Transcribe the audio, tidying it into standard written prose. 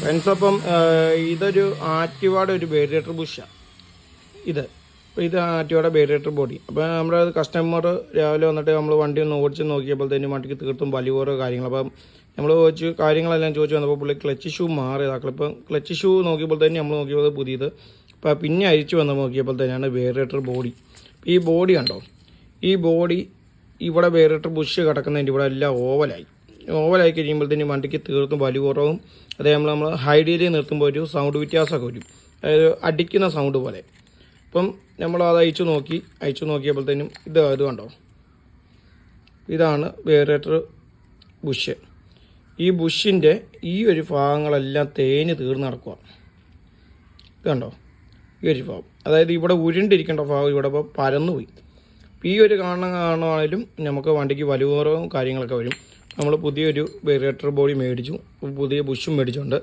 Friends അപ്പം ഇതൊരു ആക്ടിവയുടെ ഒരു വേരിയേറ്റർ ബുഷാണ് അപ്പോൾ ഇത് ആക്ടിവയുടെ വേരിയേറ്റർ ബോഡി. അപ്പോൾ നമ്മുടെ കസ്റ്റമർ രാവിലെ വന്നിട്ട് നമ്മൾ വണ്ടി ഒന്ന് ഓടിച്ച് നോക്കിയപ്പോഴത്തേനും വണ്ടിക്ക് തീർത്തും വലിയോരോ കാര്യങ്ങൾ. അപ്പം നമ്മൾ കാര്യങ്ങളെല്ലാം ചോദിച്ചു വന്നപ്പോൾ പുള്ളി ക്ലച്ച് ഷൂ മാറിയതാക്കൾ. ഇപ്പം ക്ലച്ച് ഷൂ നോക്കിയപ്പോൾ തന്നെ നമ്മൾ നോക്കിയപ്പോൾ പുതിയത്. അപ്പോൾ പിന്നെ അഴിച്ചു വന്ന് നോക്കിയപ്പോൾ തന്നെയാണ് വേരിയേറ്റർ ബോഡി. ഈ ബോഡി കണ്ടോ, ഈ ബോഡി ഇവിടെ വേരിയേറ്റർ ബുഷ് കിടക്കുന്നതിൻ്റെ ഇവിടെ എല്ലാം ഓവലായി കഴിയുമ്പോഴത്തേനും വണ്ടിക്ക് തീർത്തും വലിയ കുറവും. അതേ നമ്മൾ ഹൈഡിയിൽ നിർത്തുമ്പോൾ ഒരു സൗണ്ട് വ്യത്യാസമൊക്കെ വരും, അതായത് അടിക്കുന്ന സൗണ്ട് പോലെ. അപ്പം നമ്മളത് അയച്ചു നോക്കിയപ്പോഴത്തേനും ഇത് കണ്ടോ, ഇതാണ് വേരിയേറ്റർ ബുഷ്. ഈ ബുഷിൻ്റെ ഈ ഒരു ഭാഗങ്ങളെല്ലാം തേഞ്ഞ് തീർന്ന് നടക്കുക. ഇത് കണ്ടോ, ഈ ഒരു ഭാഗം, അതായത് ഇവിടെ ഉരുണ്ടിരിക്കേണ്ട ഭാഗം ഇവിടെ ഇപ്പോൾ പരന്നുപോയി. ഈ ഒരു കാണുകയാണെങ്കിലും നമുക്ക് വണ്ടിക്ക് വലിയ കുറവും കാര്യങ്ങളൊക്കെ വരും. നമ്മൾ പുതിയൊരു വേരിയേറ്റർ ബോഡി മേടിച്ചു, പുതിയ ബുഷും മേടിച്ചുകൊണ്ട്